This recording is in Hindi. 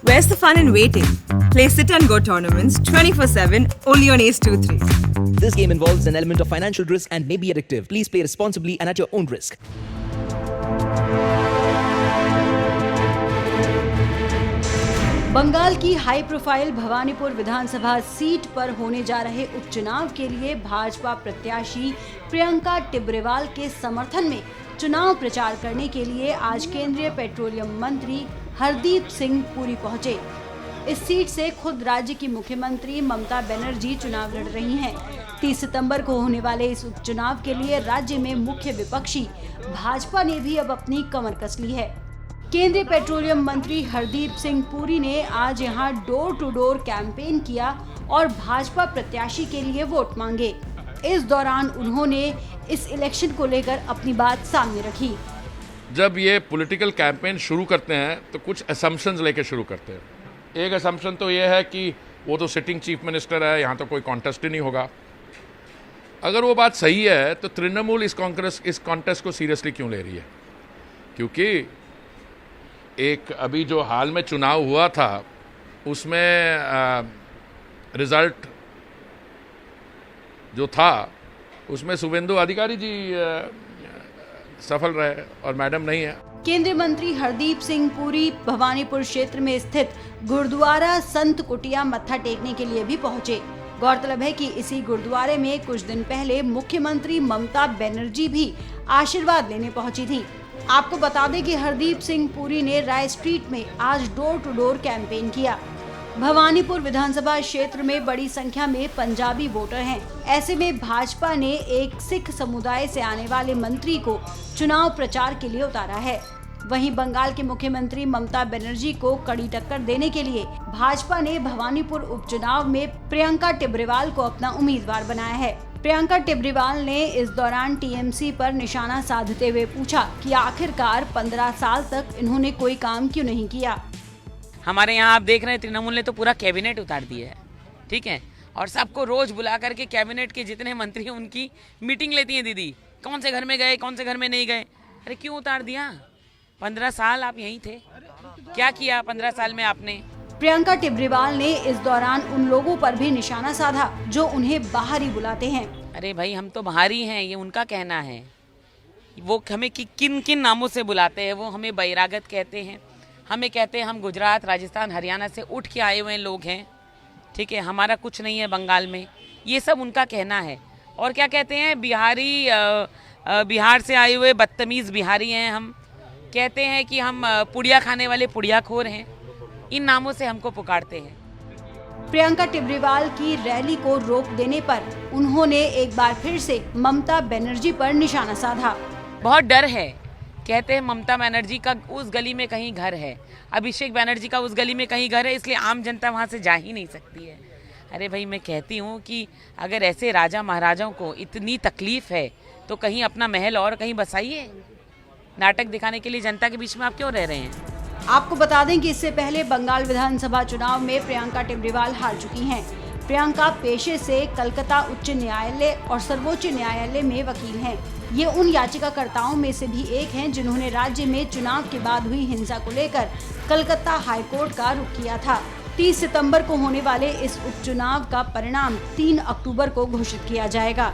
Where's the fun in waiting? Play Sit and Go tournaments 24/7 only on Ace 2-3. This game involves an element of financial risk and may be addictive. Please play responsibly and at your own risk. Bengal की हाई प्रोफाइल भवानीपुर विधानसभा सीट पर होने जा रहे उपचुनाव के लिए भाजपा प्रत्याशी प्रियंका टिब्रेवाल के समर्थन में चुनाव प्रचार करने के लिए आज केंद्रीय पेट्रोलियम मंत्री हरदीप सिंह पुरी पहुंचे। इस सीट से खुद राज्य की मुख्यमंत्री ममता बनर्जी चुनाव लड़ रही हैं। 30 सितंबर को होने वाले इस उपचुनाव के लिए राज्य में मुख्य विपक्षी भाजपा ने भी अब अपनी कमर कस ली है। केंद्रीय पेट्रोलियम मंत्री हरदीप सिंह पुरी ने आज यहां डोर टू डोर कैंपेन किया और भाजपा प्रत्याशी के लिए वोट मांगे। इस दौरान उन्होंने इस इलेक्शन को लेकर अपनी बात सामने रखी। जब ये पॉलिटिकल कैंपेन शुरू करते हैं तो कुछ असम्पशंस लेके शुरू करते हैं। एक असम्पशन तो ये है कि वो तो सिटिंग चीफ मिनिस्टर है, यहाँ तो कोई कॉन्टेस्ट ही नहीं होगा। अगर वो बात सही है तो तृणमूल इस कॉन्टेस्ट को सीरियसली क्यों ले रही है? क्योंकि एक अभी जो हाल में चुनाव हुआ था उसमें रिजल्ट जो था उसमें शुभेंदु अधिकारी जी सफल रहे और मैडम नहीं है। केंद्रीय मंत्री हरदीप सिंह पुरी भवानीपुर क्षेत्र में स्थित गुरुद्वारा संत कुटिया मत्था टेकने के लिए भी पहुंचे। गौरतलब है कि इसी गुरुद्वारे में कुछ दिन पहले मुख्यमंत्री ममता बनर्जी भी आशीर्वाद लेने पहुंची थी। आपको बता दें कि हरदीप सिंह पुरी ने राय स्ट्रीट में आज डोर टू डोर कैंपेन किया। भवानीपुर विधानसभा क्षेत्र में बड़ी संख्या में पंजाबी वोटर हैं। ऐसे में भाजपा ने एक सिख समुदाय से आने वाले मंत्री को चुनाव प्रचार के लिए उतारा है। वहीं बंगाल के मुख्यमंत्री ममता बनर्जी को कड़ी टक्कर देने के लिए भाजपा ने भवानीपुर उपचुनाव में प्रियंका टिब्रेवाल को अपना उम्मीदवार बनाया है। प्रियंका टिब्रेवाल ने इस दौरान टीएमसी पर निशाना साधते हुए पूछा कि आखिरकार 15 साल तक इन्होंने कोई काम क्यों नहीं किया। हमारे यहाँ आप देख रहे हैं तृणमूल ने तो पूरा कैबिनेट उतार दिया है, ठीक है, और सबको रोज बुला करके कैबिनेट के जितने मंत्री हैं उनकी मीटिंग लेती हैं। दीदी कौन से घर में गए, कौन से घर में नहीं गए। अरे क्यों उतार दिया? 15 साल आप यहीं थे, क्या किया 15 साल में आपने? प्रियंका टिब्रेवाल ने इस दौरान उन लोगों पर भी निशाना साधा जो उन्हें बाहर ही बुलाते हैं। अरे भाई हम तो बाहर ही हैं, ये उनका कहना है। वो हमें किन किन नामों से बुलाते हैं, वो हमें बहिरागत कहते हैं, हमें कहते हैं हम गुजरात, राजस्थान, हरियाणा से उठ के आए हुए लोग हैं, ठीक है, हमारा कुछ नहीं है बंगाल में, ये सब उनका कहना है। और क्या कहते हैं, बिहार से आए हुए बदतमीज़ बिहारी हैं हम, कहते हैं कि हम पुड़िया खाने वाले पुड़ियाखोर हैं, इन नामों से हमको पुकारते हैं। प्रियंका टिब्रेवाल की रैली को रोक देने पर उन्होंने एक बार फिर से ममता बनर्जी पर निशाना साधा। बहुत डर है, कहते हैं ममता बनर्जी का उस गली में कहीं घर है, अभिषेक बनर्जी का उस गली में कहीं घर है, इसलिए आम जनता वहां से जा ही नहीं सकती है। अरे भाई मैं कहती हूँ कि अगर ऐसे राजा महाराजाओं को इतनी तकलीफ है तो कहीं अपना महल और कहीं बसाइए। नाटक दिखाने के लिए जनता के बीच में आप क्यों रह रहे हैं? आपको बता दें कि इससे पहले बंगाल विधानसभा चुनाव में प्रियंका टिब्रेवाल हार चुकी हैं। प्रियंका पेशे से कलकत्ता उच्च न्यायालय और सर्वोच्च न्यायालय में वकील हैं। ये उन याचिकाकर्ताओं में से भी एक हैं जिन्होंने राज्य में चुनाव के बाद हुई हिंसा को लेकर कलकत्ता हाईकोर्ट का रुख किया था। 30 सितंबर को होने वाले इस उपचुनाव का परिणाम 3 अक्टूबर को घोषित किया जाएगा।